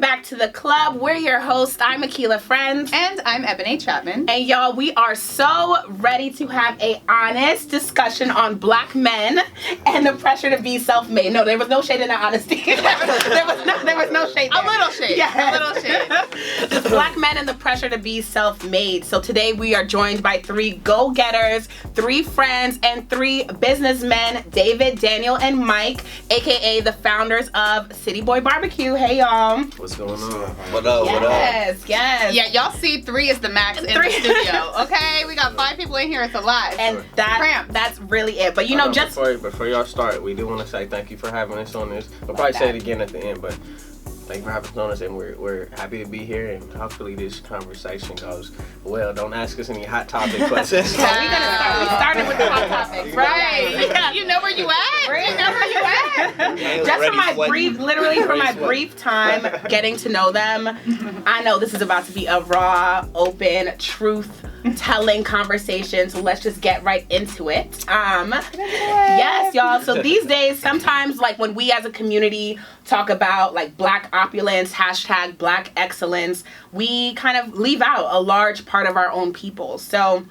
back to the club. We're your hosts. I'm Akila Friends. And I'm Ebony Chapman. And y'all, we are so ready to have a honest discussion on black men and the pressure to be self-made. No, there was no shade in that honesty. there was no shade there. A little shade. Yes. A little shade. Just black men and the pressure to be self-made. So today we are joined by 3 go-getters, 3 friends, and 3 businessmen, David, Daniel, and Mike, aka the founders of City Boi BBQ. Hey y'all. What's going on? What up? Yes. Yeah, y'all see 3 is the max in the studio. Okay, we got 5 people in here. It's a lot. And that's really it. But you know, just before y'all start, we do want to say thank you for having us on this. We'll probably say it again at the end, but thank you for having us on this, and we're happy to be here. And hopefully this conversation goes well. Don't ask us any hot topic questions. we started with the hot topics, right? Yeah. You know where you at? You know where you at? Just from my brief time getting to know them, I know this is about to be a raw, open, truth-telling conversation. So let's just get right into it. Yes, y'all. So these days, sometimes like when we as a community talk about like black opulence, hashtag black excellence, we kind of leave out a large part of our own people. So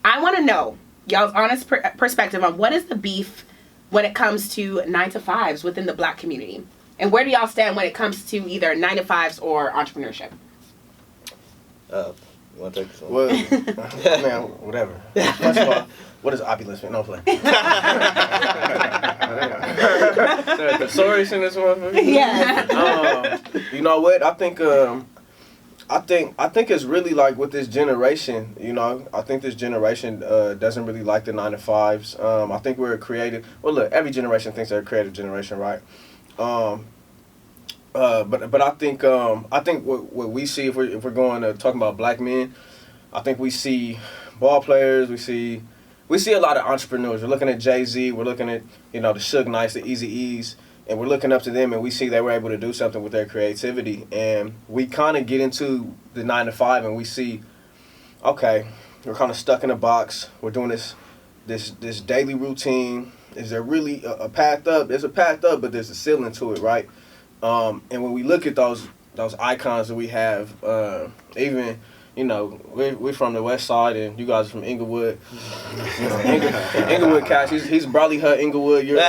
I want to know y'all's honest perspective on what is the beef when it comes to 9-to-5s within the black community, and where do y'all stand when it comes to either 9-to-5s or entrepreneurship? You want to take this one? Well, man, whatever. First of all, what is opulence mean? No play. Thesaurus in this one. Yeah. You know what? I think it's really like with this generation. You know, I think this generation doesn't really like the 9-to-5s. I think we're a creative. Well, look, every generation thinks they're a creative generation, right? But I think what we see if we're going to talk about black men, I think we see ball players, we see a lot of entrepreneurs. We're looking at Jay-Z, we're looking at the Suge Knights, the Eazy-E's, and we're looking up to them, and we see they were able to do something with their creativity, and we kind of get into the 9-to-5, and we see, okay, we're kind of stuck in a box. We're doing this daily routine. Is there really a path up? There's a path up, but there's a ceiling to it, right? And when we look at those icons that we have, even, we're from the West Side, and you guys are from Inglewood. Inglewood Cash, he's Bradley Hut, Inglewood. You're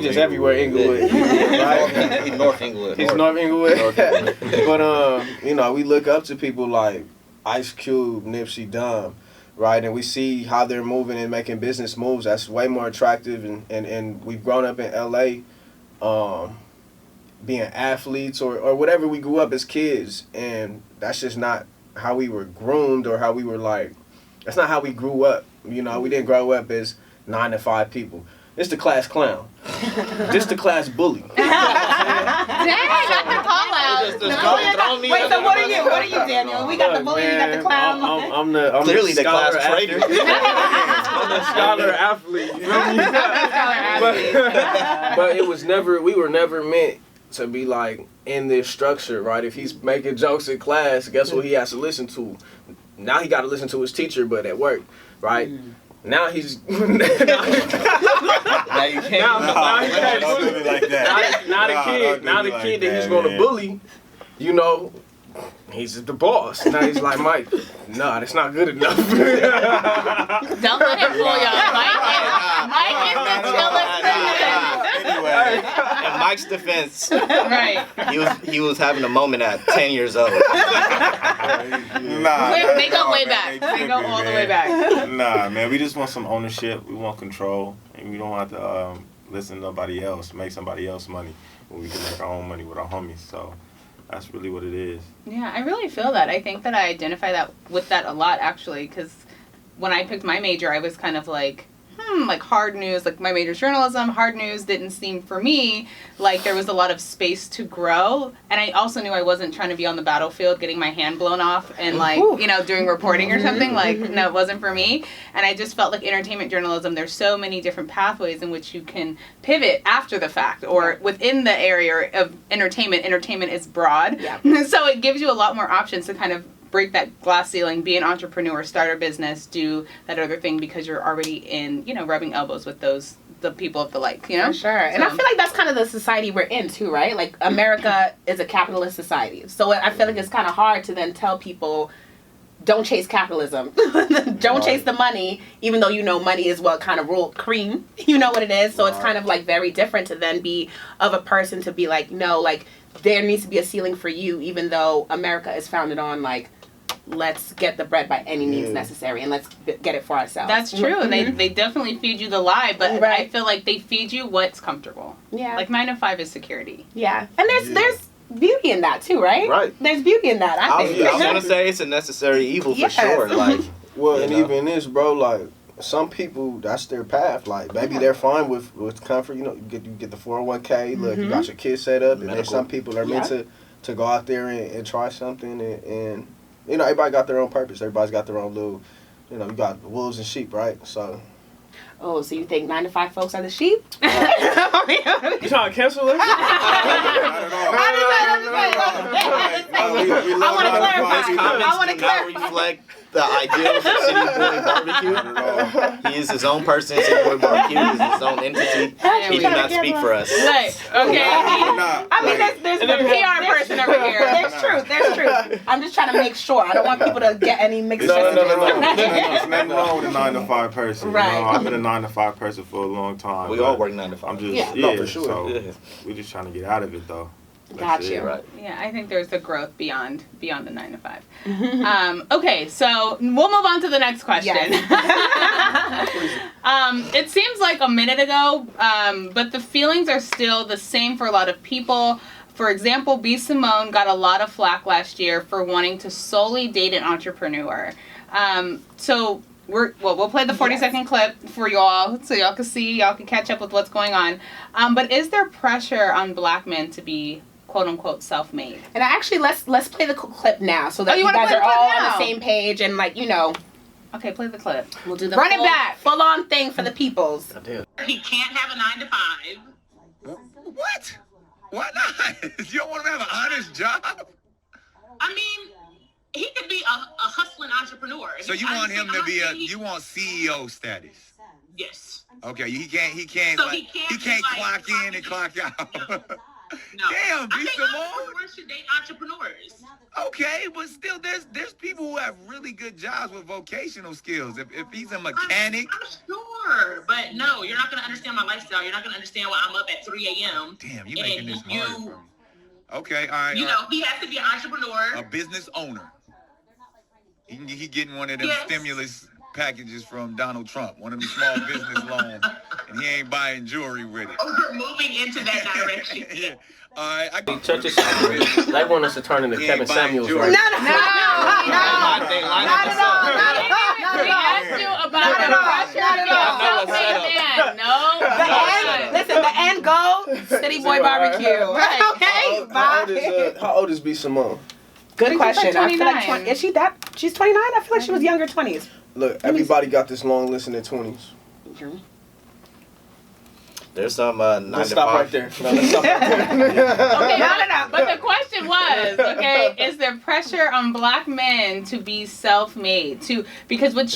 just everywhere, Inglewood. Right? He's North Inglewood. He's North Inglewood. But we look up to people like Ice Cube, Nipsey, Dumb, right? And we see how they're moving and making business moves. That's way more attractive. And we've grown up in LA, being athletes or whatever we grew up as kids, and that's just not how we were groomed or how we were that's not how we grew up. We didn't grow up as 9-to-5 people. It's the class clown. This the class bully. Dang, got the call out. Wait, so what are you? What are you, Daniel? We got the bully, we got the clown. I'm clearly the class traitor. I'm the scholar athlete. But we were never meant to be like in this structure, right? If he's making jokes in class, guess what he has to listen to? Now he got to listen to his teacher, but at work, right? Now he's now you can't. Don't do it like that. Now the kid that he's going to bully, he's the boss. Now he's like, Mike, nah, that's not good enough. Don't let him fool y'all. Mike is the chillest person. Anyway, in Mike's defense, right? He was having a moment at 10 years old. They go way back. They go all the way back. Nah, man, we just want some ownership. We want control, and we don't want to listen to nobody else, make somebody else money when we can make our own money with our homies. So that's really what it is. Yeah, I really feel that. I think that I identify with that a lot, actually, because when I picked my major, I was kind of like hard news, like my major's journalism, hard news didn't seem for me like there was a lot of space to grow. And I also knew I wasn't trying to be on the battlefield getting my hand blown off and doing reporting or something. No, it wasn't for me. And I just felt like entertainment journalism, there's so many different pathways in which you can pivot after the fact or within the area of entertainment. Entertainment is broad. Yeah. So it gives you a lot more options to kind of break that glass ceiling, be an entrepreneur, start a business, do that other thing because you're already in, rubbing elbows with those the people of the like, you know? For sure. And I feel like that's kind of the society we're in too, right? Like America is a capitalist society. So I feel like it's kind of hard to then tell people, don't chase capitalism. Don't chase the money, even though you know money is what kind of rule cream. You know what it is. So it's kind of like very different to then be of a person to be like, no, like there needs to be a ceiling for you, even though America is founded on like, let's get the bread by any means necessary and let's get it for ourselves. That's true. Mm-hmm. They definitely feed you the lie, but I feel like they feed you what's comfortable. Yeah. Like 9 to 5 is security. Yeah. And there's beauty in that too, right? Right. There's beauty in that, I think. I want to say it's a necessary evil for sure. Like, well, and even this, bro, like some people, that's their path. Like maybe they're fine with comfort. You know, you get the 401k. Look, you got your kids set up, and then some people are meant to go out there and try something, and you know, everybody got their own purpose. Everybody's got their own little, you know, you got wolves and sheep, right? So. Oh, so you think 9 to 5 folks are the sheep? You trying to cancel it? I want to clarify. I want to clarify. Reflect the ideals of City Boi BBQ. He is his own person. City Boi BBQ is his own entity. He did not speak for us. Right. Okay. I mean, there's the PR person over here. There's truth. I'm just trying to make sure. I don't want people to get any mixed messages. There's nothing wrong with a 9 to 5 person. Right. You know, I've been a 9 to 5 person for a long time. We all work 9 to 5. I'm just, for sure. So we're just trying to get out of it, though. Got you. Right. Yeah, I think there's a growth beyond the 9 to 5. Okay, so we'll move on to the next question. It seems like a minute ago, but the feelings are still the same for a lot of people. For example, B. Simone got a lot of flack last year for wanting to solely date an entrepreneur. So we'll play the 40-second clip for y'all so y'all can see, y'all can catch up with what's going on. But is there pressure on black men to be quote unquote self-made? And actually, let's play the clip now so that you guys are all on the same page and like, you know. Okay, play the clip. We'll do the Run it back. Full on thing for the peoples. He can't have a 9 to 5. What? Why not? You don't want him to have an honest job? I mean, he could be a hustling entrepreneur. So you want him to be you want CEO status? Yes. Okay, he can't So like, he can't like, clock in and clock out. No. Damn, I B. think Simone. entrepreneurs should date entrepreneurs. Okay, but still, there's people who have really good jobs with vocational skills. If he's a mechanic. I'm sure, but no, you're not going to understand my lifestyle. You're not going to understand why I'm up at 3 a.m. Damn, you're making this hard for me. Okay, all right. You know, he has to be an entrepreneur. A business owner. He getting one of them stimulus packages from Donald Trump, one of them small business loans, and he ain't buying jewelry with it. Oh, we're moving into that direction. Yeah. All right. Check this out. They want us to turn into Kevin Samuels right Not at all. We asked you about the pressure to be a self-made man. No. Listen, the end goal, City Boi BBQ. Right. Okay. How old is B. Simone? Good question. like I feel like 29. Is she that? She's 29. I feel like she was younger 20s. Look, everybody got this long list in their 20s. There's some 9 Let's to stop 5. right there. No, let's stop right there. Okay, no. But the question was, okay, is there pressure on black men to be self-made? Because what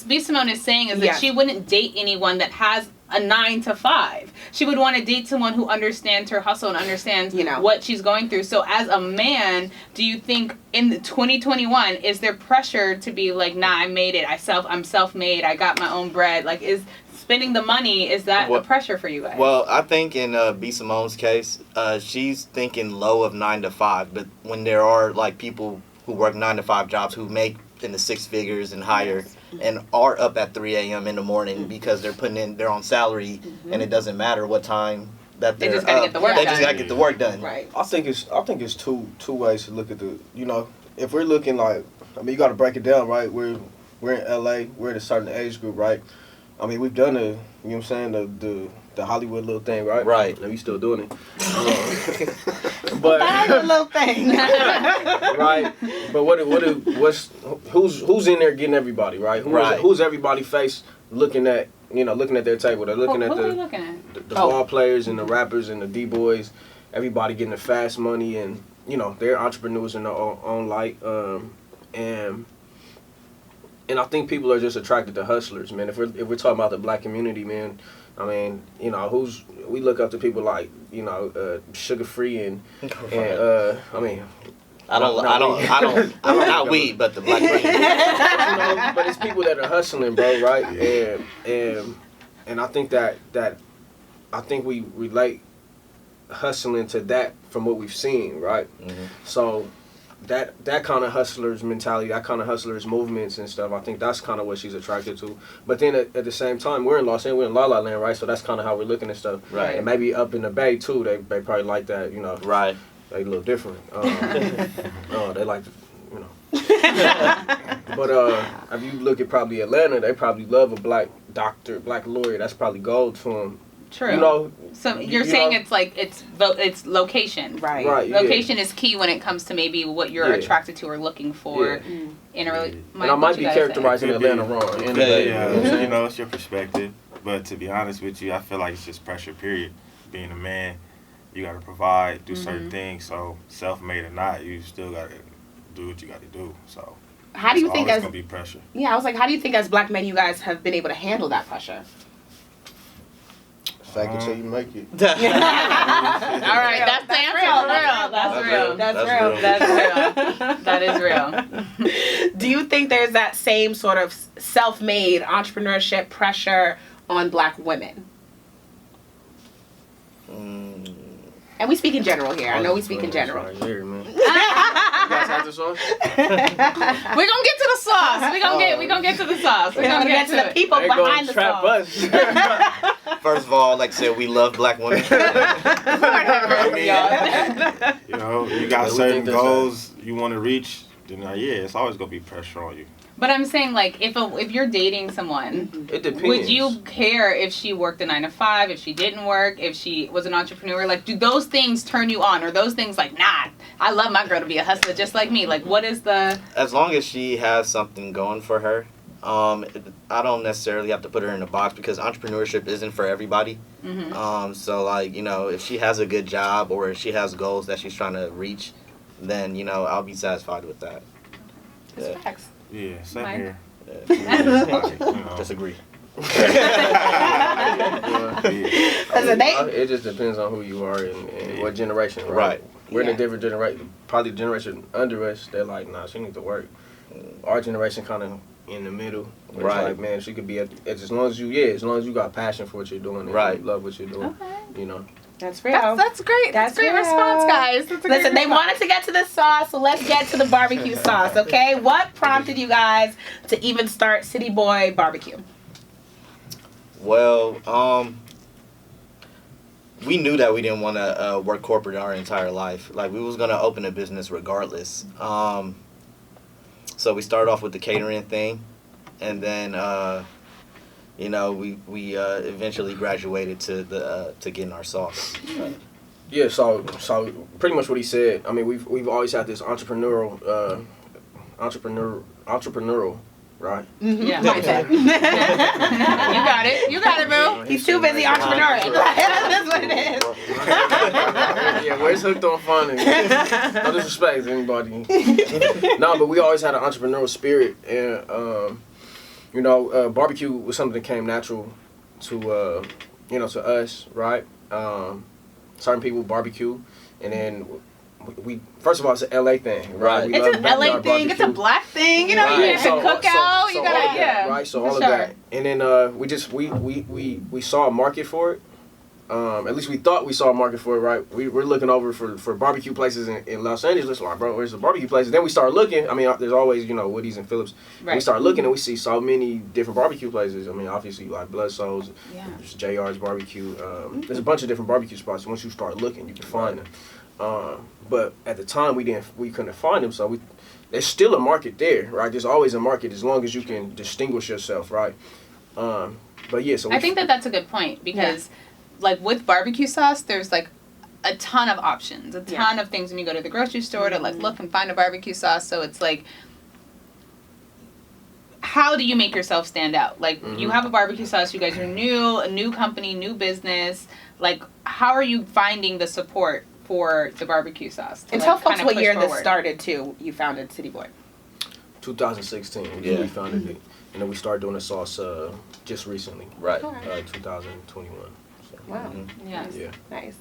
B. Simone is saying is that she wouldn't date anyone that has a 9 to 5. She would want to date someone who understands her hustle and understands what she's going through. So as a man, do you think in 2021 is there pressure to be like, nah, I made it. I'm self-made. I got my own bread. Like, is spending the money, is that a pressure for you guys? Well, I think in B. Simone's case, she's thinking low of 9 to 5. But when there are like people who work 9 to 5 jobs who make in the 6 figures and higher and are up at 3 a.m. in the morning because they're putting in their own salary and it doesn't matter what time that they just gotta get the work done. They just gotta get the work done. Right. I think it's two ways to look at the, you know, if we're looking like, I mean, you got to break it down, right? We're in LA, we're at a certain age group, right? I mean, we've done you know what I'm saying, the Hollywood little thing, right? Right. And we still doing it. But That little thing. right. But who's in there getting everybody, right? Who's everybody face looking at their table? They're looking at the ball players and the rappers and the D-boys, everybody getting the fast money, and you know, they're entrepreneurs in their own light. And I think people are just attracted to hustlers, man. If we're talking about the black community, man, I mean, you know, we look up to people like, you know, Sugar Free and I mean, not weed, but the black weed. You know, but it's people that are hustling, bro, right? And I think I think we relate hustling to that from what we've seen, right? Mm-hmm. So that kind of hustler's mentality, that kind of hustler's movements and stuff, I think that's kind of what she's attracted to. But then at the same time, we're in Los Angeles, we're in La La Land, right? So that's kind of how we're looking at stuff. Right. And maybe up in the Bay, too, they probably like that, you know. Right. They a little different. They like to, you know. But if you look at probably Atlanta, they probably love a black doctor, black lawyer. That's probably gold to them. True. You know, so you're saying it's like it's location, right? Right. Location is key when it comes to maybe what you're attracted to or looking for in a and I might be characterizing Atlanta wrong. You know, it's your perspective. But to be honest with you, I feel like it's just pressure. Period. Being a man, you got to provide, do certain things. So self-made or not, you still got to do what you got to do. So how do you think it's gonna be pressure? Yeah, I was like, how do you think as black men you guys have been able to handle that pressure? Fake it till you make it. All right, that's the answer. That is real. Do you think there's that same sort of self-made entrepreneurship pressure on black women? And we speak in general here. I know we speak in general. Right here, man. You guys have the sauce? We're gonna get to the sauce. We're gonna get to the sauce. We're gonna get to the people behind the sauce. First of all, like I said, we love black women. You know, you got certain goals you want to reach, then it's always gonna be pressure on you. But I'm saying, like, if you're dating someone, it depends. Would you care if she worked a 9 to 5, if she didn't work, if she was an entrepreneur? Like, do those things turn you on? Or those things like, nah, I love my girl to be a hustler just like me? Like, what is the... As long as she has something going for her, I don't necessarily have to put her in a box because entrepreneurship isn't for everybody. Mm-hmm. So, like, you know, if she has a good job or if she has goals that she's trying to reach, then, you know, I'll be satisfied with that. That's facts. Yeah, same here. Disagree. It just depends on who you are and what generation, right? We're in a different generation. Probably the generation under us, they're like, nah, she needs to work. Our generation kind of in the middle. Right. It's like, man, she could be as long as you got passion for what you're doing and you love what you're doing, you know. That's real. That's great. That's a great response, guys. Listen, they wanted to get to the sauce, so let's get to the barbecue sauce, okay? What prompted you guys to even start City Boi BBQ? Well, we knew that we didn't want to work corporate our entire life. Like, we was going to open a business regardless. So we started off with the catering thing, and then... you know, we eventually graduated to getting our sauce. Yeah, so pretty much what he said. I mean, we've always had this entrepreneurial, right? Mm-hmm. Yeah, mindset. You got it, bro. He's too busy entrepreneuring. That's what it is. Yeah, where's hooked on fun? No disrespect to anybody. No, but we always had an entrepreneurial spirit, and you know, barbecue was something that came natural to, you know, to us, right? Certain people barbecue, and then we first of all, it's an LA thing, right? It's an LA thing. It's a black thing. You know, you get to cook out. You gotta, right. So all of that, and then we saw a market for it. At least we thought we saw a market for it, right? We're looking over for barbecue places in Los Angeles. Like, bro, where's the barbecue places? Then we start looking. I mean, there's always, you know, Woody's and Phillips. Right. We start looking and we see so many different barbecue places. I mean, obviously, like Blood Souls, there's JR's Barbecue. There's a bunch of different barbecue spots. Once you start looking, you can find them. But at the time, we couldn't find them. So there's still a market there, right? There's always a market as long as you can distinguish yourself, right? But yeah, so I think that's a good point because. Yeah. Like, with barbecue sauce, there's, like, a ton of options. A ton of things when you go to the grocery store to, like, look and find a barbecue sauce. So it's, like, how do you make yourself stand out? Like, you have a barbecue sauce. You guys are new, a new company, new business. Like, how are you finding the support for the barbecue sauce? And tell folks what year this started, too. You founded City Boi. 2016. Yeah, we founded it. and then we started doing the sauce just recently, Right. 2021. So, Wow. Yes. yeah. Nice.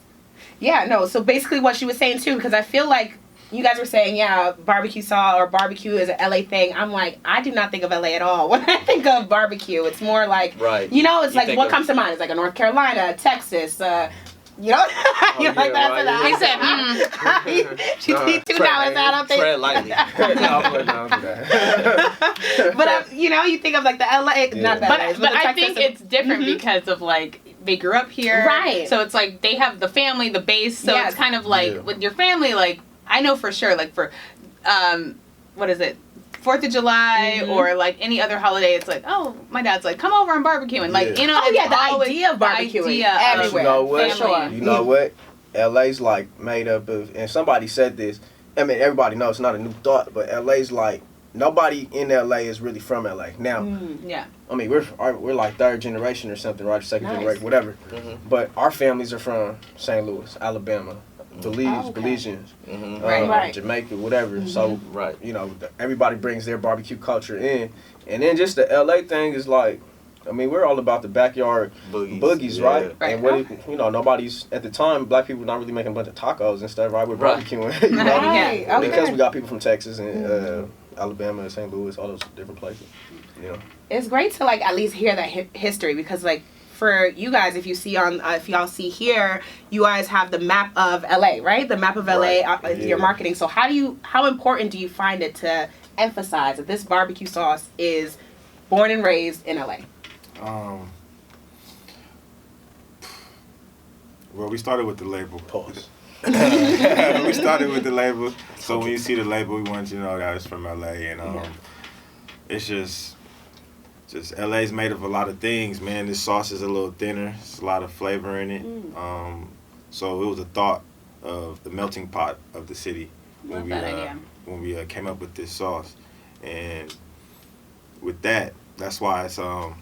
Yeah, no, so basically what she was saying too, because I feel like you guys were saying, yeah, barbecue sauce or barbecue is an LA thing. I'm like, I do not think of LA at all. When I think of barbecue, it's more like, Right. you know, it's You like think what of- comes to mind? It's like a North Carolina, Texas, you know? You're like, that's right, what He I said, She need $2 I don't think. Tread lightly. But you know, you think of like the LA, not the But, LA, but the I Texas think it's different because of like they grew up here, Right. So it's like they have the family, the base. So Yes. it's kind of like Yeah. with your family. Like I know for sure, like for what is it, 4th of July or like any other holiday, it's like, oh, my dad's like, come over and barbecue, and like Yeah. you know, Oh, it's yeah, the always idea of barbecuing idea of everywhere. You know what? For sure. You know what? LA's like made up of, and somebody said this. I mean, everybody knows it's not a new thought, but LA's like nobody in LA is really from LA. Now, Yeah. I mean, we're like third generation or something, right? Second Nice. generation, whatever. Mm-hmm. But our families are from St. Louis, Alabama, Belize, Oh, okay. Belizeans, Mm-hmm. Right. Jamaica, whatever. So, Right. you know, everybody brings their barbecue culture in, and then just the LA thing is like, I mean, we're all about the backyard boogies, Yeah. right? Right. And you know, nobody's at the time. Black people were not really making a bunch of tacos and stuff, right? We're Right. barbecuing, you know, Right, okay. because we got people from Texas and Alabama and St. Louis, all those different places. You know, It's great to like at least hear that history, because like for you guys, if you see on if y'all see here, you guys have the map of LA, right? The map of LA Right. your Yeah. marketing. So how important do you find it to emphasize that this barbecue sauce is born and raised in LA? Well, we started with the label. pause. We started with the label. So when you see the label, we want you to know that it's from LA, and it's just LA's made of a lot of things, man. This sauce is a little thinner. It's a lot of flavor in it. So it was a thought of the melting pot of the city Love that idea. when we came up with this sauce, and with that, that's why it's a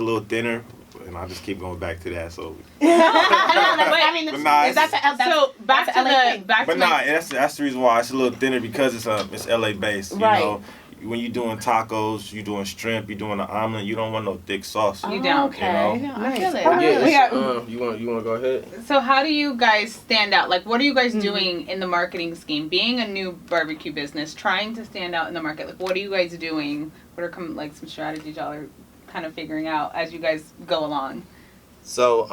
little thinner. And I'll just keep going back to that. So, I mean, But nah, is that So back to LA thing. the back but to nah, my that's the reason why it's a little thinner, because it's LA based. You Right. know, when you're doing tacos, you're doing shrimp, you're doing an omelet, you don't want no thick sauce. You don't. Okay. You know? I feel it. Alright. Yeah, Yeah. you want to go ahead? So how do you guys stand out? Like, what are you guys doing in the marketing scheme? Being a new barbecue business, trying to stand out in the market. Like, what are you guys doing? What are some strategies y'all are kind of figuring out as you guys go along? So,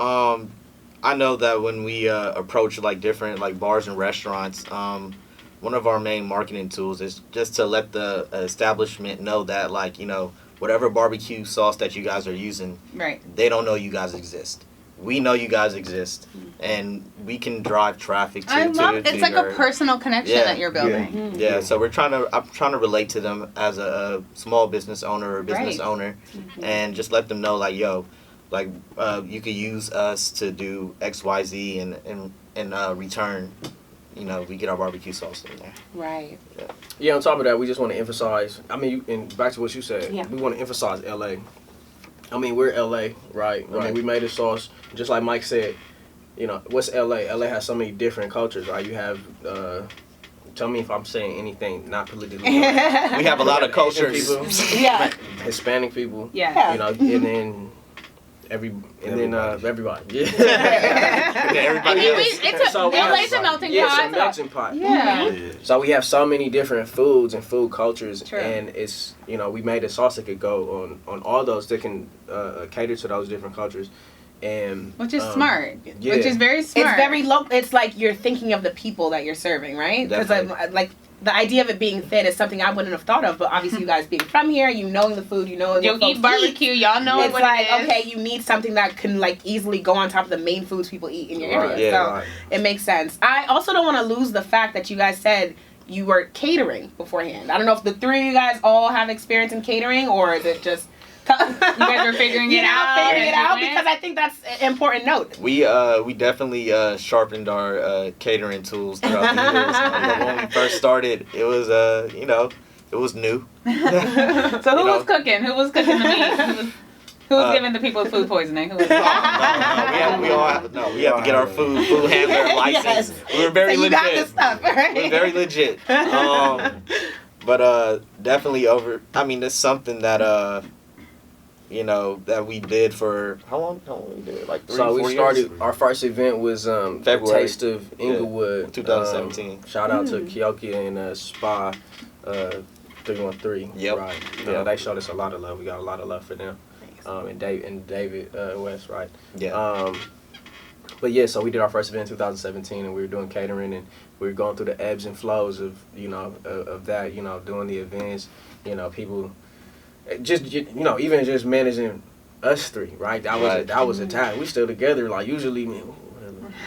I know that when we approach like different like bars and restaurants, one of our main marketing tools is just to let the establishment know that, like, you know, whatever barbecue sauce that you guys are using, Right. they don't know you guys exist. We know you guys exist, and we can drive traffic to. I love to it's like your, a personal connection Yeah. that you're building. Yeah, so I'm trying to relate to them as a small business owner or business Right. owner, and just let them know, like, yo, like, you could use us to do X, Y, Z, and return. You know, we get our barbecue sauce in there. Right. Yeah, on top of that, we just want to emphasize, I mean, and back to what you said, Yeah. we want to emphasize LA. I mean, we're LA, right? I mean, we made a sauce, just like Mike said, you know, what's LA? LA has so many different cultures, right? You have, tell me if I'm saying anything not politically correct. We have a lot of Asian cultures. people, Yeah. Hispanic people, Yeah. you know, and then everybody. Yeah. Everybody else. It's So we LA's have- a melting yeah, pot. it's a melting pot. Yeah. Yeah. So we have so many different foods and food cultures, True. and it's, you know, we made a sauce that could go on all those that can cater to those different cultures, and Which is smart. yeah. Which is very smart. It's very low. It's like you're thinking of the people that you're serving, right? Because Definitely. like the idea of it being thin is something I wouldn't have thought of. But obviously, you guys being from here, you knowing the food, you know You what folks eat barbecue, y'all know It's what like, it is. okay, you need something that can like easily go on top of the main foods people eat in your Right, area. yeah, So right. it makes sense. I also don't want to lose the fact that you guys said you were catering beforehand. I don't know if the three of you guys all have experience in catering, or is it just You guys are figuring it out. figuring it as you out, went? because I think that's an important note. We definitely sharpened our catering tools throughout the years. But when we first started, it was you know, it was new. So who was cooking? Who was cooking the meat? Who was giving the people food poisoning? Who was We have to get our food handler license. Yes. We were very So you legit. got this stuff, right? We were very legit. But definitely over. I mean, it's something that you know, that we did for how long? How long we did it? Like 3, 4 So years? we started. Our first event was February. Taste of Inglewood, 2017. Shout out to Kyoki and Spa 313. Yep. Right. Yep. They showed us a lot of love. We got a lot of love for them. And David West, right? Yeah. But yeah, so we did our first event in 2017, and we were doing catering, and we were going through the ebbs and flows of, you know, of that, you know, doing the events, you know, people, just, you know, even just managing us three, right? That was a time. We still together, like usually, you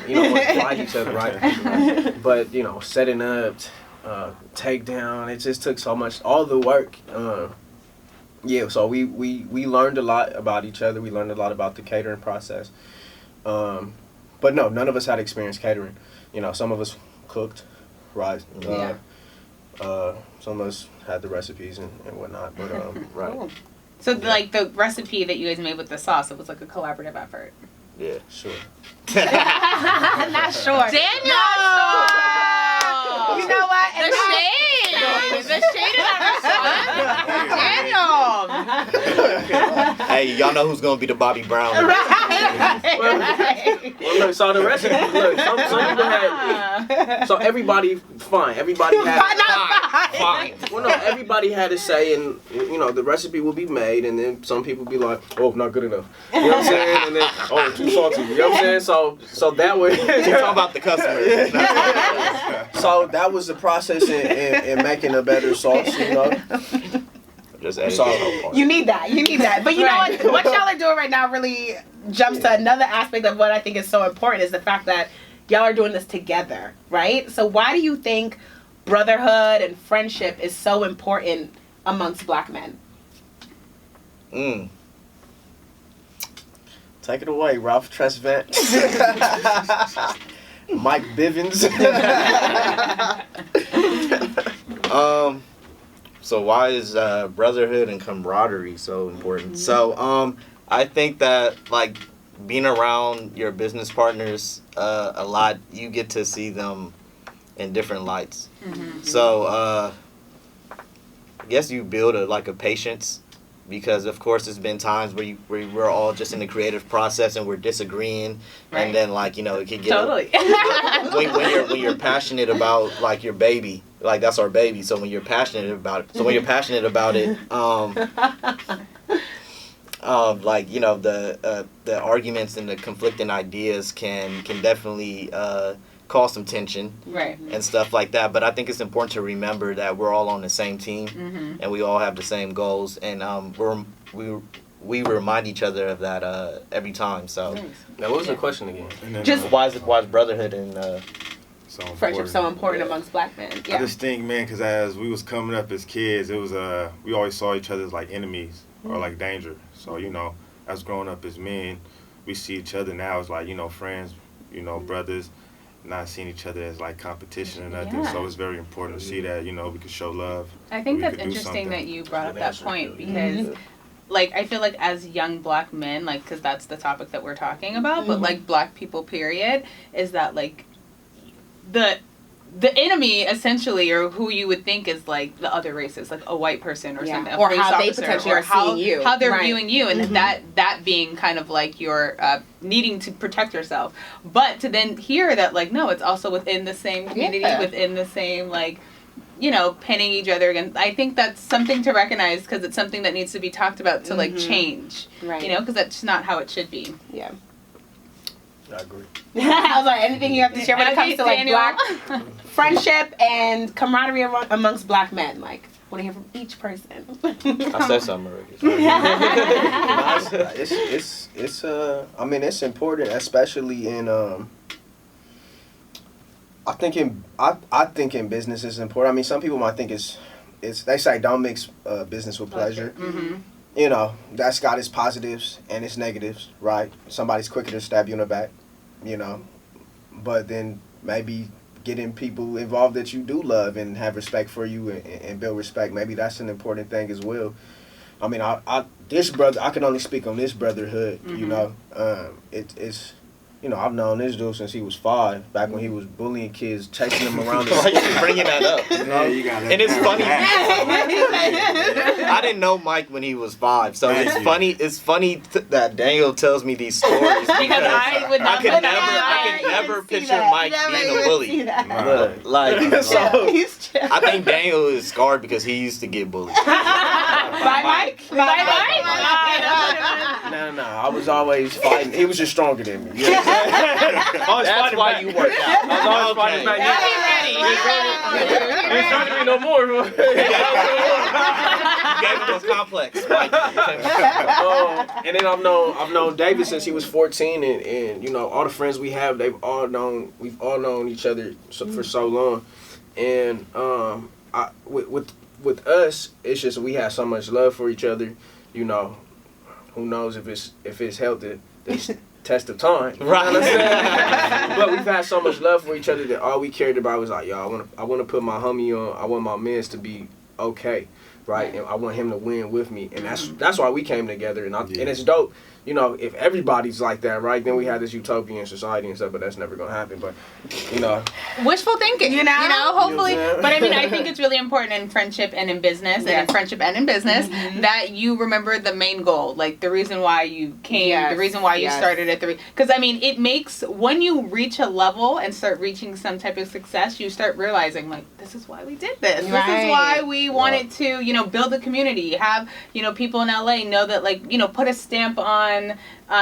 know, like each other, right? But, you know, setting up, takedown, it just took so much, all the work. Yeah, so we learned a lot about each other. We learned a lot about the catering process. But no, none of us had experience catering. You know, some of us cooked, right? Yeah. Some of us had the recipes and whatnot, but right. Cool. So like the recipe that you guys made with the sauce, it was like a collaborative effort. Yeah. Sure. Not sure. Daniel! You know what? The shade! The shade in our son! Daniel! Hey, y'all know who's gonna be the Bobby Brown? Well, look, so the recipe, look, some people had, so everybody, fine, everybody had, Fine. well, no, everybody had to say, and, you know, the recipe will be made, and then some people be like, oh, not good enough. You know what I'm saying? And then, oh, too salty. You know what I'm saying? So that way. You're talking about the customers. So that was the process in making a better sauce, you know? Just adding So, the whole part. You need that. But you know what y'all are doing right now really jumps to another aspect of what I think is so important is the fact that y'all are doing this together, right? So why do you think brotherhood and friendship is so important amongst Black men? Take it away, Ralph Tresvant. Mike Bivens. So why is brotherhood and camaraderie so important? So I think that, like, being around your business partners a lot, you get to see them in different lights. So I guess you build a patience, because of course there's been times where we're all just in the creative process and we're disagreeing, and then, like, you know, it could get Totally. when you're passionate about, like, your baby, like, that's our baby. So when you're passionate about it, like, you know, the arguments and the conflicting ideas can definitely cause some tension, Right. and stuff like that. But I think it's important to remember that we're all on the same team, and we all have the same goals, and we remind each other of that every time. So Now, what was the question again? And then, Just- why is brotherhood and Friendship so important amongst Black men. I just think, man, because as we was coming up as kids, it was we always saw each other as like enemies or like danger. So, you know, as growing up as men, we see each other now as, like, you know, friends, you know, brothers, not seeing each other as like competition or nothing. Yeah. So it's very important to see that, you know, we can show love. I think We that's could do interesting something. that you brought up that point, because like, I feel like as young Black men, like, because that's the topic that we're talking about, but like Black people period, is that like the enemy essentially, or who you would think is like the other races, like a white person or something, a Or police how they officer, potentially or are seeing you. how they're Right. viewing you, and that being kind of like your needing to protect yourself. But to then hear that, like, no, it's also within the same community, within the same, like, you know, pinning each other against. I think that's something to recognize, because it's something that needs to be talked about to like change, Right. you know, because that's not how it should be. Yeah. I agree. I was like, anything you have to share when it comes to like Daniel. Black friendship and camaraderie amongst Black men? Like, want to hear from each person. I said something already. I mean, it's important, especially in I think in business it's important. I mean, some people might think it's they say don't mix business with pleasure. You know, that's got its positives and its negatives, right? Somebody's quicker to stab you in the back, you know, but then maybe getting people involved that you do love and have respect for you and build respect, maybe that's an important thing as well. I mean, I can only speak on this brotherhood, you know. It's I've known this dude since he was 5, back when he was bullying kids, chasing them around the Why school. you bringing that up? Yeah, you got And it's funny. I didn't know Mike when he was 5, so Thank it's you. funny. It's funny that Daniel tells me these stories because I would not could know never, that. I could never picture Mike being a bully. Look, Like, He's chill. I think Daniel is scarred because he used to get bullied. Bye, Mike. Bye, Mike. no, I was always fighting. He was just stronger than me. Yeah. That's why you worked out. I was always fighting back. Now he ready. He's trying to be no more. You gave him a complex. Mike. And then I've known David since he was 14, and all the friends we have, we've all known each other for so long, and with us, it's just we have so much love for each other. Who knows if it's held the test of time, Right. But we've had so much love for each other that all we cared about was like, yo, I want to put my homie on. I want my mans to be okay. Right, and I want him to win with me, and that's why we came together, and it's dope. If everybody's like that, right, then we have this utopian society and stuff, but that's never gonna happen. But Wishful thinking, hopefully. You know what I'm saying? But I mean, I think it's really important in friendship and in business, and in friendship and in business, that you remember the main goal, like the reason why you came, the reason why you started it. Because I mean, it makes, when you reach a level and start reaching some type of success, you start realizing, like, this is why we did this. This is why we wanted to, build a community, have, people in LA know that, like, put a stamp on,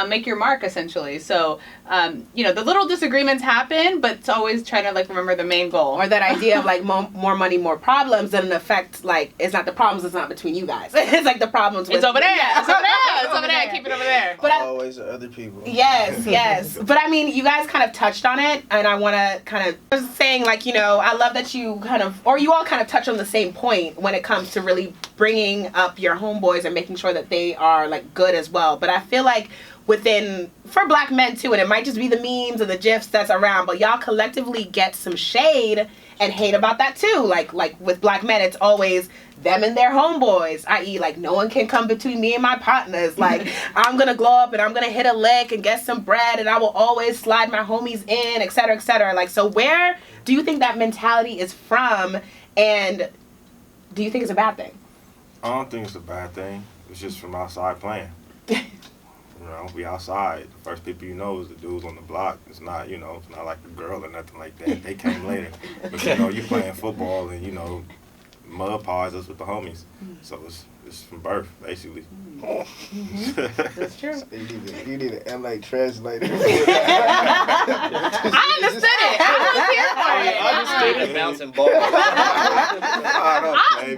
make your mark, essentially. So, the little disagreements happen, but it's always trying to, like, remember the main goal. Or that idea of, like, more money, more problems, that in effect, like, it's not the problems, it's not between you guys. It's like the problems with... It's over there. Yeah. It's over there. It's over there. Keep it over there. But always other people. Yes. But I mean, you guys kind of touched on it, and I want to kind of just saying, like, I love that you kind of, or you all kind of touch on the same point when it comes to really bringing up your homeboys and making sure that they are, like, good as well. But I feel like for black men too, and it might just be the memes and the gifs that's around, but y'all collectively get some shade and hate about that too. Like with black men, it's always them and their homeboys, i.e. like, no one can come between me and my partners. Like, I'm gonna glow up and I'm gonna hit a lick and get some bread and I will always slide my homies in, etc., etc. Like, so where do you think that mentality is from, and do you think it's a bad thing? I don't think it's a bad thing. It's just from outside playing. We outside. The first people you know is the dudes on the block. It's not, it's not like a girl or nothing like that. They came later. But, you playing football and, mud pies us with the homies. So it's from birth, basically. That's true. You need an LA translator. I understood it. I was here for it. I understood it. Bouncing ball.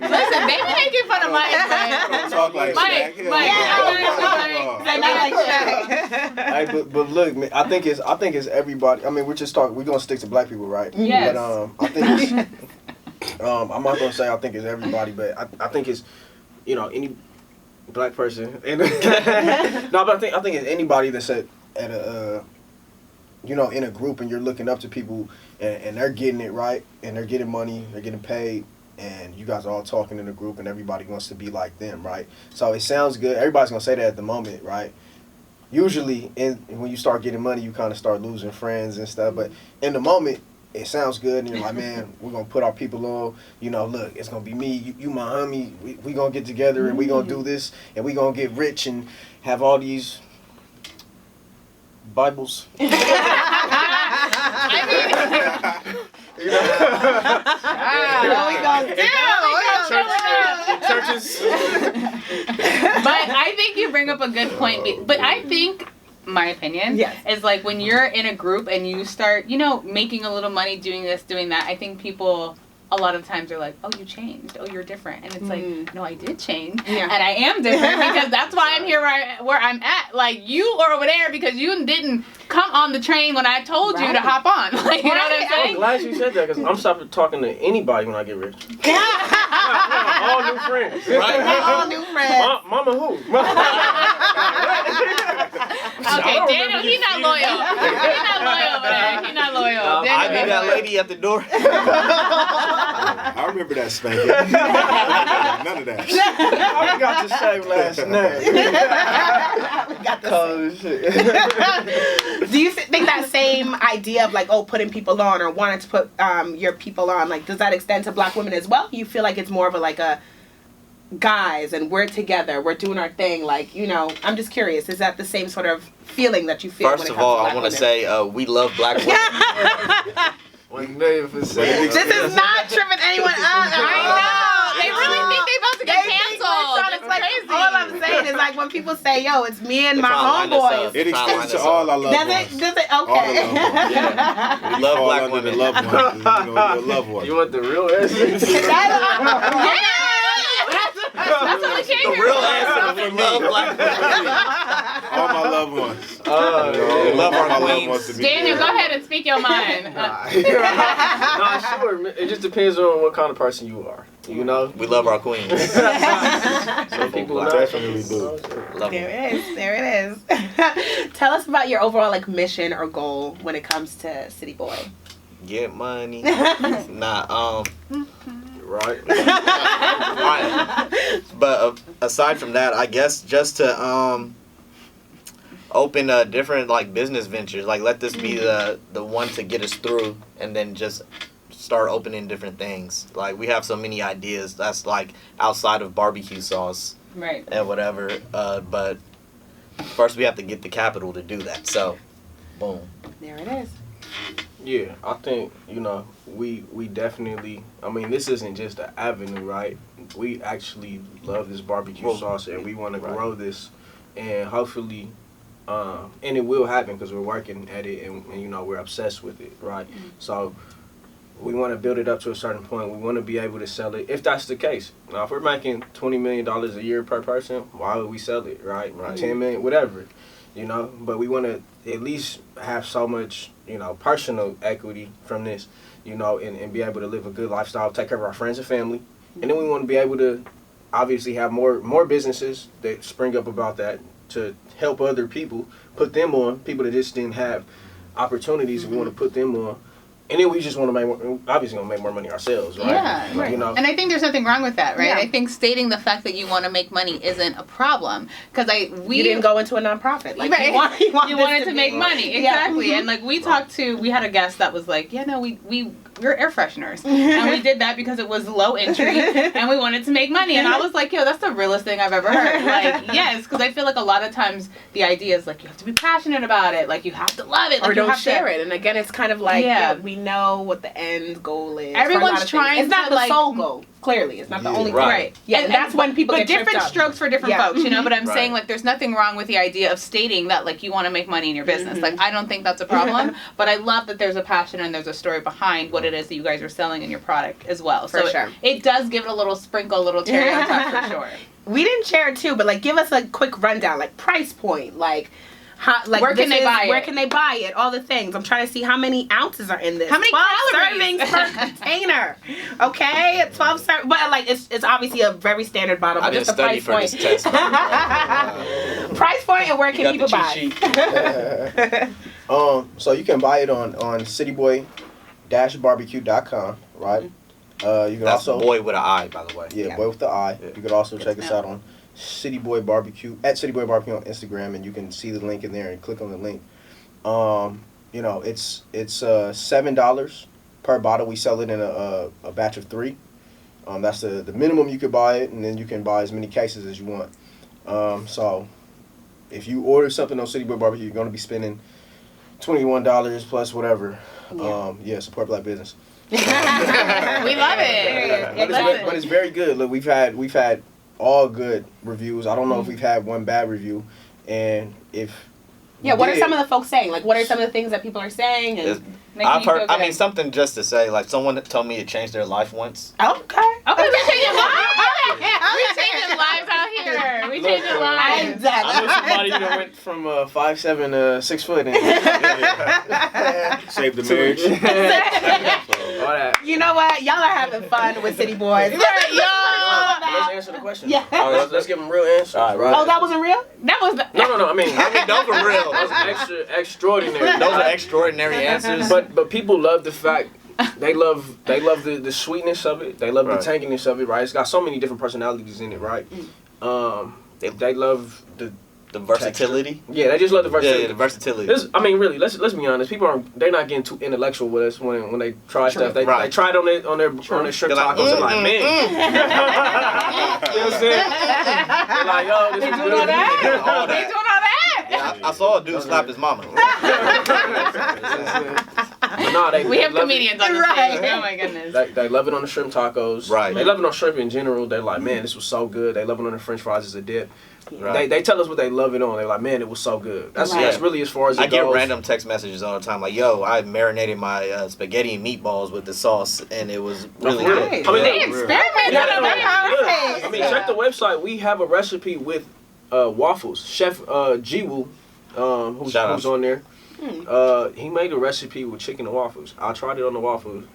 Listen, they be making fun of my accent. Don't talk like Mike, Shaq. Hey, but look, man, I think it's everybody. I mean, we're gonna stick to black people, right? Yes. But I think it's I'm not gonna say I think it's everybody, but I think it's any black person. And no, but I think it's anybody that's at a in a group and you're looking up to people and they're getting it right and they're getting money, they're getting paid, and you guys are all talking in a group and everybody wants to be like them, right? So it sounds good. Everybody's gonna say that at the moment, right? Usually, when you start getting money, you kind of start losing friends and stuff. But in the moment, it sounds good, and you're like, man, we're gonna put our people on. Look, it's gonna be me, you my homie. We gonna get together and we gonna do this, and we gonna get rich and have all these Bibles. I mean, what we gonna do? Churches. But I think you bring up a good point. But I think, my opinion, is like when you're in a group and you start, making a little money doing this, doing that, I think people a lot of times are like, oh, you changed. Oh, you're different. And it's like, no, I did change. Yeah. And I am different because that's why I'm here where I'm at. Like, you are over there because you didn't come on the train when I told you to hop on. Like, you know what I'm saying? I'm glad you said that because I'm stopping talking to anybody when I get rich. All new friends. Right? All new friends. Mama who? Okay, Daniel, he's not loyal. He's not loyal over there. He's not loyal. I need that lady at the door. I remember that spanking. None of that. I forgot to say last night. got this. Do you think that same idea of like, putting people on or wanting to put your people on, like, does that extend to Black women as well? You feel like it's more of a guys and we're together, we're doing our thing, like, I'm just curious, is that the same sort of feeling that you feel? First of all, I want to say we love Black women. This is not tripping anyone up. I know. They really think they about to get canceled. It's crazy. All I'm saying is like when people say, "Yo, it's me and my homeboys." It extends to all our loved ones. Does it? Okay. We love Black women. Loved ones. Your loved ones. You want the real answer? That's what we came The here real for. answer, we love Black women. All my loved ones. We love our queens. Daniel, go ahead and speak your mind. Nah, sure. It just depends on what kind of person you are. We love our queens. Some people definitely do. Love them. There it is. Tell us about your overall mission or goal when it comes to City Boi. Get money. Right. But aside from that, I guess just to open different business ventures, let this be the one to get us through, and then just start opening different things. We have so many ideas that's outside of barbecue sauce, right, and whatever. But first we have to get the capital to do that. So, boom. There it is. Yeah, I think, we definitely, this isn't just an avenue, right? We actually love this barbecue sauce, and we want to grow this, and hopefully, and it will happen because we're working at it, and we're obsessed with it, right? Mm-hmm. So we want to build it up to a certain point. We want to be able to sell it, if that's the case. Now, if we're making $20 million a year per person, why would we sell it, right? Right. 10 million, whatever, but we want to at least have so much, personal equity from this, and be able to live a good lifestyle, take care of our friends and family. And then we want to be able to obviously have more businesses that spring up about that to help other people, put them on, people that just didn't have opportunities. Mm-hmm. We want to put them on. And then we just want to obviously make more money ourselves, right? Yeah, right. And I think there's nothing wrong with that, right? Yeah. I think stating the fact that you want to make money isn't a problem, because you didn't go into a nonprofit, right. you wanted to make money, exactly. Yeah. And we had a guest that was like, we're air fresheners, and we did that because it was low entry, and we wanted to make money. And I was like, that's the realest thing I've ever heard. Yes, because I feel like a lot of times the idea is you have to be passionate about it, you have to love it, or you don't have share to it. And again, it's kind of we know what the end goal is. Everyone's trying. It's not to, the sole goal. Clearly, it's not the only right. Yeah, and that's when people get different tripped up. strokes for different folks, But I'm Right. saying there's nothing wrong with the idea of stating that you want to make money in your business. Mm-hmm. I don't think that's a problem. But I love that there's a passion and there's a story behind what it is that you guys are selling in your product as well. For so sure. It does give it a little sprinkle, a little cherry on top for sure. We didn't share it too, but give us a quick rundown, price point, how, where can they buy it? Where can they buy it? All the things. I'm trying to see how many ounces are in this. How many 12 calories? servings per container. Okay, 12 servings. But it's obviously a very standard bottle. I But didn't just the study price for point. this test. Price point and where can people buy? So you can buy it on cityboy-barbecue.com, right? You can That's also boy with an I, by the way. Yeah, boy with the I. Yeah. You could also check us out on City Boi BBQ at City Boi BBQ on Instagram, and you can see the link in there and click on the link. It's $7 per bottle. We sell it in a batch of 3. That's the minimum you could buy it, and then you can buy as many cases as you want. So if you order something on City Boi BBQ, you're going to be spending $21 plus whatever. Support Black business. We love it. But it's very good. Look, we've had all good reviews. I don't know if we've had one bad review, and if what are some of the folks saying? What are some of the things that people are saying? And I've heard. Something just to say. Someone told me it changed their life once. Okay, we changing lives. We changing lives out here. We changing lives. I know somebody that went from 5'7" to 6 foot and Saved the marriage. all that. You know what? Y'all are having fun with City Boys. Let's answer the question. Yeah. Let's give them real answers. All right, right? Oh, that wasn't real? That was No. I mean, those are real. those are extraordinary. Those are extraordinary answers. But people love the fact they love the sweetness of it. They love the tanginess of it, right? It's got so many different personalities in it, right? They love the The versatility. Yeah, they just love the versatility. Yeah, the versatility. I mean, really, let's be honest. People they're not getting too intellectual with us when they try stuff. They try it on their shrimp tacos. They're like, man. You know what I'm saying? They're like, yo, this is good. They doing all that. Yeah, I saw a dude slap his mama. We have comedians on the stage. Oh my goodness. They love it on the shrimp tacos. Right. They love it on shrimp in general. They're like, man, this was so good. They love it on the French fries as a dip. Right. They tell us what they love it on. They're like, man, it was so good. That's really as far as it goes. I get random text messages all the time, like, yo, I marinated my spaghetti and meatballs with the sauce, and it was really good. I mean, they experimented on their house. I mean, check the website. We have a recipe with waffles. Chef Jiwoo, who's on there. He made a recipe with chicken and waffles. I tried it on the waffles.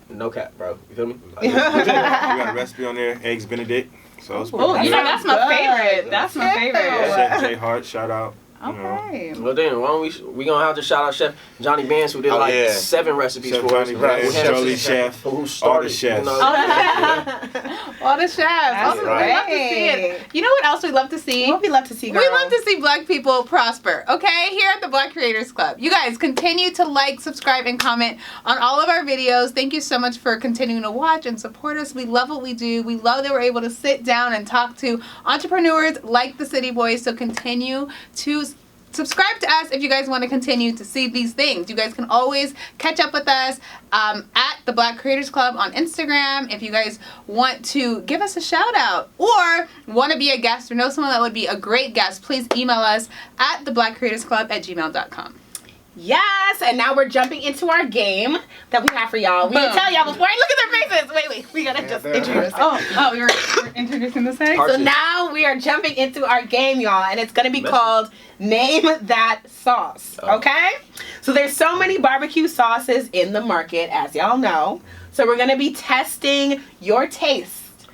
No cap, bro. You feel me? We got a recipe on there, eggs Benedict. So it's that's my favorite. That's my favorite. Chef J Hart, shout out. Okay. Well then, why don't we gonna have to shout out Chef Johnny Bands, who did 7 recipes Chef for us. Johnny, Shirley Chef, who started, all the chefs. All the chefs. That's We love to see it. You know what else we love to see? What we love to see, girl? We love to see Black people prosper, okay? Here at the Black Creators Club. You guys continue to like, subscribe, and comment on all of our videos. Thank you so much for continuing to watch and support us. We love what we do. We love that we're able to sit down and talk to entrepreneurs like the City Boys. So continue to subscribe to us if you guys want to continue to see these things. You guys can always catch up with us at the Black Creators Club on Instagram. If you guys want to give us a shout out or want to be a guest or know someone that would be a great guest, please email us at theblackcreatorsclub@gmail.com. Yes, and now we're jumping into our game that we have for y'all. We didn't tell y'all before. Look at their faces. Wait. We gotta just introduce it. Oh, we're introducing the segment. So now we are jumping into our game, y'all, and it's gonna be called Name That Sauce. Okay? So there's so many barbecue sauces in the market, as y'all know. So we're gonna be testing your taste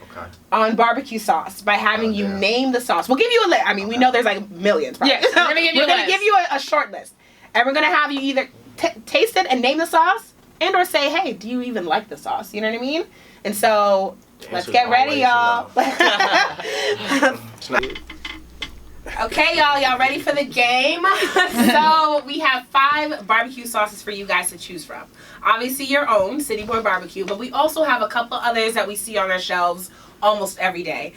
on barbecue sauce by having you name the sauce. We'll give you a list. I mean, we know there's like millions. Probably. Yeah, we're gonna give you a short list. And we're going to have you either taste it and name the sauce and or say, hey, do you even like the sauce? You know what I mean? And so, let's get ready, y'all. Okay, y'all ready for the game? So, we have 5 barbecue sauces for you guys to choose from. Obviously, your own, City Boi BBQ, but we also have a couple others that we see on our shelves almost every day.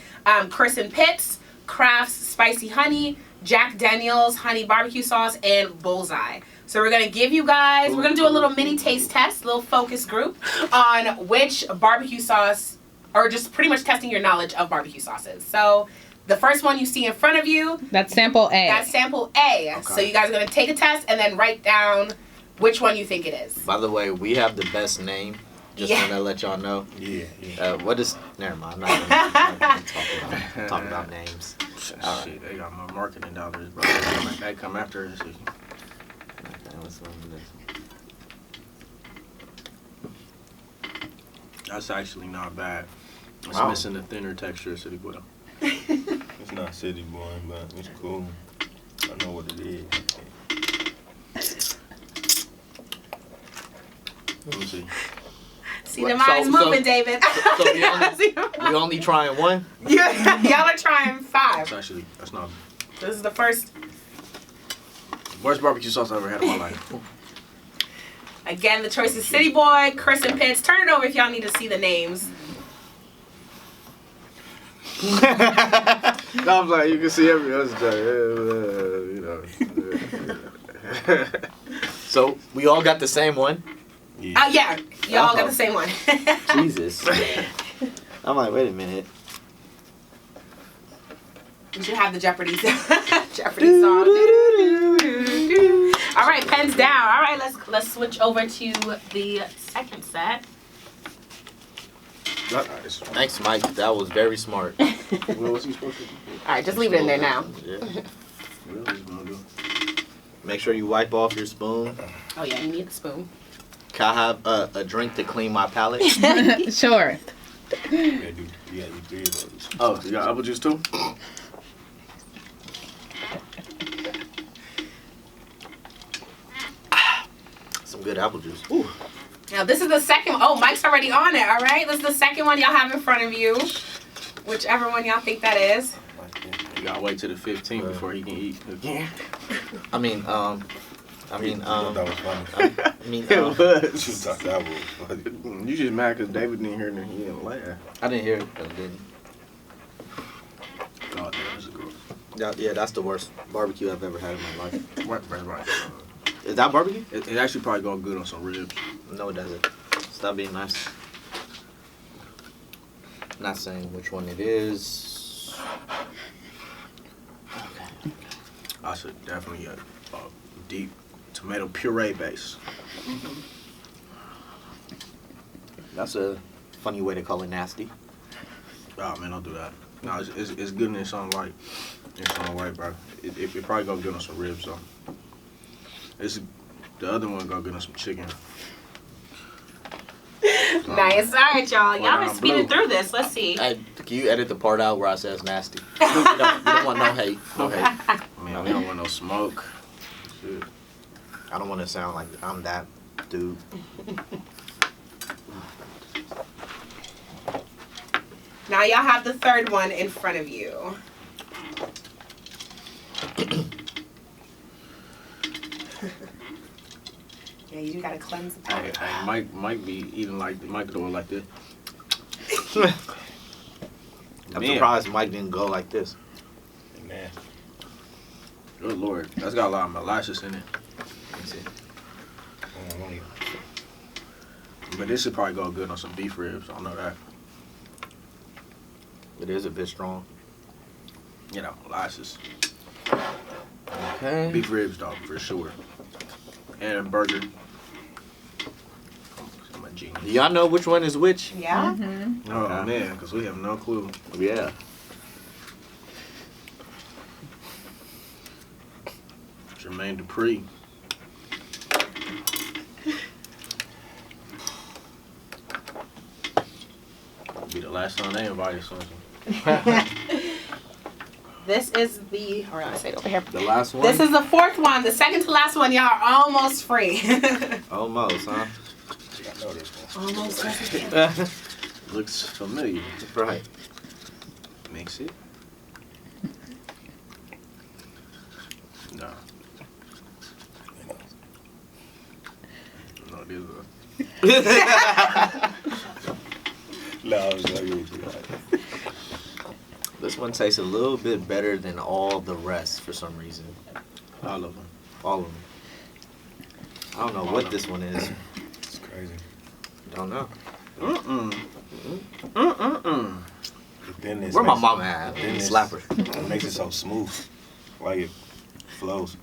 Chris and Pitt's, Kraft's Spicy Honey, Jack Daniel's Honey Barbecue Sauce, and Bullseye. So we're going to give you guys, we're going to do a little mini taste test, little focus group on which barbecue sauce, or just pretty much testing your knowledge of barbecue sauces. So the first one you see in front of you. That's sample A. That's sample A. Okay. So you guys are going to take a test and then write down which one you think it is. By the way, we have the best name. Just want to let y'all know. Yeah. What is... Never mind. I'm not gonna talk about names. Shit, they got my marketing dollars, bro. They come after us. That's actually not bad. It's missing the thinner texture of City Boy. It's not City Boy, but it's cool. I know what it is. Let me see. See the eyes moving, David. So we only trying one? Y'all are trying 5. That's not. This is the first. Worst barbecue sauce I ever had in my life. Again, the choice is City Boy, Chris and Pitts. Turn it over if y'all need to see the names. No, I'm like, you can see every other So we all got the same one? Yeah. Y'all got the same one. Jesus. I'm like, wait a minute. We should have the Jeopardy song. All right, pens down. All right, let's switch over to the second set. Thanks, Mike. That was very smart. What was he supposed to do? All right, just leave it in there now. Yeah. Make sure you wipe off your spoon. Oh yeah, you need the spoon. Can I have a drink to clean my palate? Sure. You gotta do 3 of those. Oh, you got apple juice too? Some good apple juice. Ooh. Now this is the second. Oh, Mike's already on it. All right, this is the second one y'all have in front of you. Whichever one y'all think that is. gotta wait till the 15th before he can eat again. I mean, that was funny. It You was. thought that was funny. You just mad because David didn't hear it and he didn't laugh. I didn't hear it. I didn't. Oh, damn, that's a good Yeah, that's the worst barbecue I've ever had in my life. right. Is that barbecue? It actually probably go good on some ribs. No, it doesn't. Stop being nice. Not saying which one it is. Okay. I should definitely get a deep tomato puree base. That's a funny way to call it nasty. Oh man, don't do that. No, it's good in its own right. Its own way, bro. It probably go good on some ribs though. The other one go good on some chicken. Nice. All right, y'all. Y'all been I'm speeding blue. through this. Let's see. Hey, can you edit the part out where I say it's nasty? You don't want no hate. No hate. Man, we don't want no smoke. Shit. I don't want to sound like I'm that dude. Now y'all have the third one in front of you. Yeah, you gotta cleanse the palate. Hey, Mike be eating like Mike do it like this. I'm Man. surprised Mike didn't go like this. Man. Good lord, that's got a lot of molasses in it. Let's see. But this should probably go good on some beef ribs. I know that. It is a bit strong. You know, molasses. Okay. Beef ribs, dog, for sure. And a burger. I'm a genius. Do y'all know which one is which? Yeah? Mm-hmm. Oh Okay. man, because we have no clue. Yeah. Jermaine Dupree. Be the last time they invited something. This is or I say it over here. The last one? This is the fourth one. The second to last one, y'all are almost free. Almost, huh? I know this one. Almost. Looks familiar. Right. Mix it. No. No, these are. No, I was joking with you. This one tastes a little bit better than all the rest for some reason. All of them. All of them. I don't know what this one is. It's crazy. Don't know. The thinness Where my makes- mama at? thinness- Slapper. It makes it so smooth. Like it flows.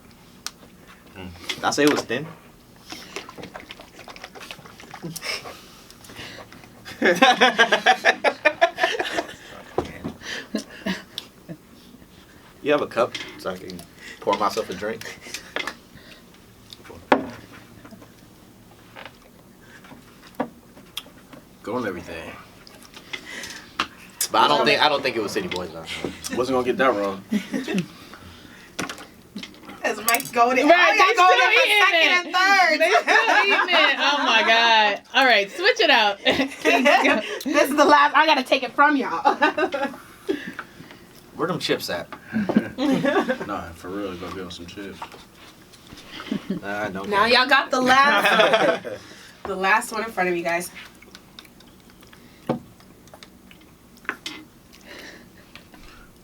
Did I say it was thin? You have a cup so I can pour myself a drink? Go on everything. But I don't think it was City Boys though. Wasn't gonna get that wrong. As Mike's going in. Right, y'all they going still in for eating second it. and third. They still eating it. Oh my god. All right, switch it out. This is the last. I gotta take it from y'all. Where them chips at? Nah, for real, go get on some chips. I don't Now care. y'all got the last one in front of you guys.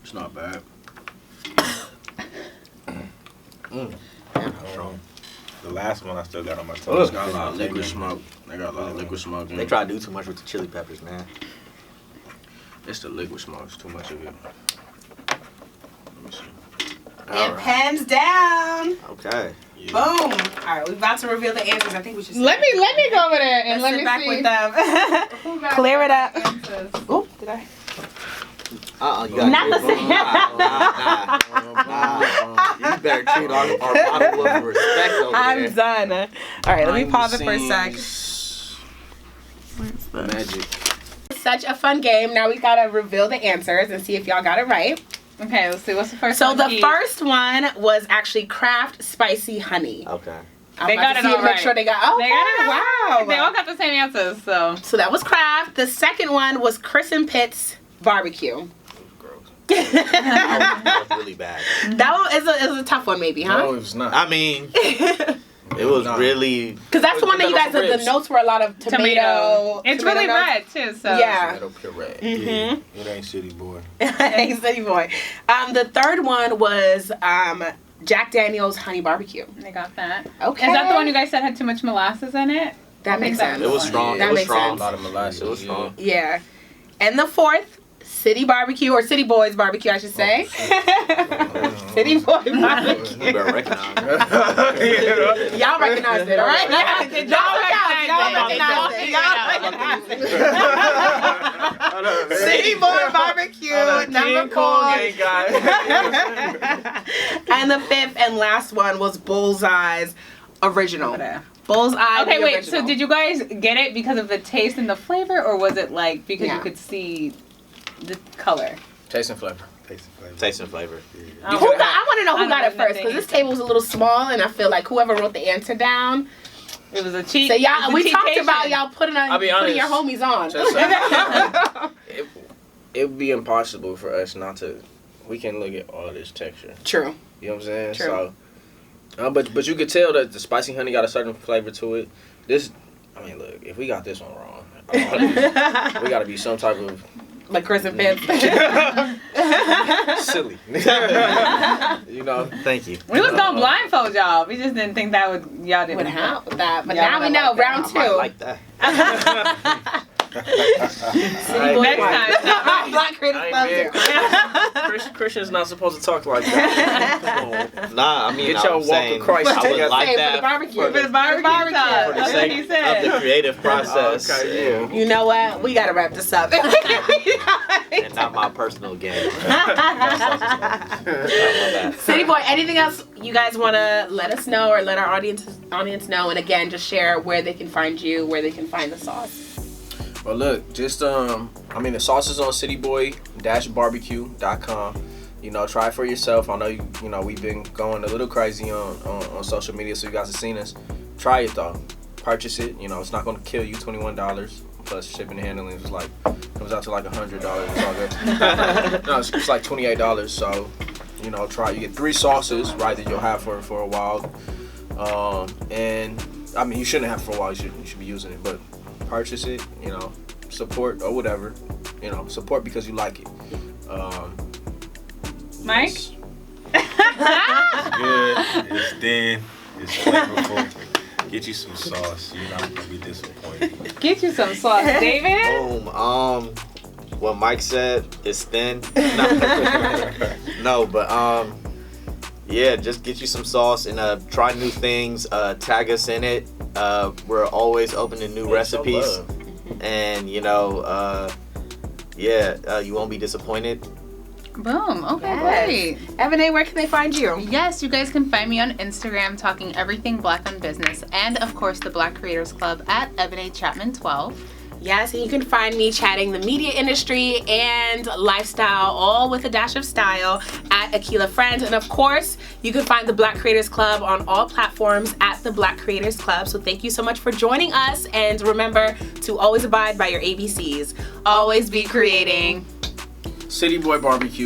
It's not bad. Damn, I'm strong. The last one I still got on my It's tongue. got a lot of liquid smoke. They got a lot of liquid smoke in They it. try to do too much with the chili peppers, man. It's the liquid smoke. It's too much of it. Let me see. And hands down. Okay. Yeah. Boom. All right, we're about to reveal the answers. I think we should. let me go over there and let sit me back see. with them. Who got Clear it up. answers. Oh, did I? You gotta Not get the it. same. Nah. You better treat our bottle with respect over I'm there. done. All right, let me pause it for a sec. Magic. Such a fun game. Now we gotta reveal the answers and see if y'all got it right. Okay, let's see. What's the first So one? the Keith? first one was actually Kraft Spicy Honey. Okay. I'm They about got to it see all make right. sure they got. Okay, They got it wow. They all got the same answers, so. So that was Kraft. The second one was Chris and Pitt's Barbecue. That was really bad. That one is a tough one, maybe, huh? No, it's not. I mean, it was really. Because that's the one that you guys the notes were a lot of tomato. It's tomato really notes. red too. So Yeah. Tomato puree. Mm-hmm. It ain't City Boy. Hey, City Boy. The third one was Jack Daniel's Honey Barbecue. I got that. Okay. Is that the one you guys said had too much molasses in it? That makes sense. It was strong. That It was makes strong. sense. A lot of molasses. It was strong. Yeah. And the fourth, City Barbecue, or City Boys Barbecue, I should say. City Boy Barbecue. You better recognize it. Y'all recognize it, all right? Y'all recognize it. City Boy Barbecue, number 4. And the fifth and last one was Bullseye's Original. Bullseye. Okay, the wait. original. So did you guys get it because of the taste and the flavor, or was it like because Yeah. you could see the color? Taste and flavor. Taste and flavor. I want to know who got it first, because nothing. this table's a little small, and I feel like whoever wrote the answer down. It was a cheat. So y'all, it was a we talked cheatation. about y'all putting be your honest. homies on. It would be impossible for us not to. We can look at all this texture. True. You know what I'm saying? True. So, but you could tell that the spicy honey got a certain flavor to it. This, I mean, look, if we got this one wrong, we got to be some type of Like Chris and Fitz. silly. You know. Thank you. We was gonna blindfold y'all. We just didn't think that y'all didn't Would help with that, but Yeah, now I we know like that. round I might 2. like that. City Boy Next Barbecue. time. Black Creative Founders. Christian's not supposed to talk like that. Come on. Nah, I mean, Get I your was walk saying of Christ I would together. like Say, for the that barbecue. For the barbecue for sauce. the That's what sake he of said. the creative process. Okay, yeah. You know what? We gotta wrap this up. And not my personal game. City Boy, anything else you guys want to let us know or let our audience know? And again, just share where they can find you, where they can find the sauce. Well, look, just the sauce is on cityboy-barbecue.com. You know, try it for yourself. I know you know we've been going a little crazy on social media, so you guys have seen us. Try it though. Purchase it. You know, it's not going to kill you. $21 plus shipping and handling is comes out to like $100. It's all good. No, it's like $28. So, you know, try. You get 3 sauces, right, that you'll have for a while. And I mean, you shouldn't have for a while. You should be using it, but purchase it. You know, support or whatever. You know, support because you like it. Mike? Yes. It's good. It's thin. It's flavorful. Get you some sauce. You're not gonna be disappointed. Get you some sauce, David. Boom. What Mike said is thin. No, but yeah, just get you some sauce and try new things. Tag us in it. We're always open to new recipes, and you know, you won't be disappointed. Boom. Okay, Yes. great. Ebony, where can they find you? Yes, you guys can find me on Instagram talking everything Black on business, and of course the Black Creators Club at Ebony Chapman 12. Yes, and you can find me chatting the media industry and lifestyle, all with a dash of style, at Aquila Friends. And of course, you can find the Black Creators Club on all platforms at the Black Creators Club. So thank you so much for joining us, and remember to always abide by your ABCs. Always be creating. City Boy Barbecue.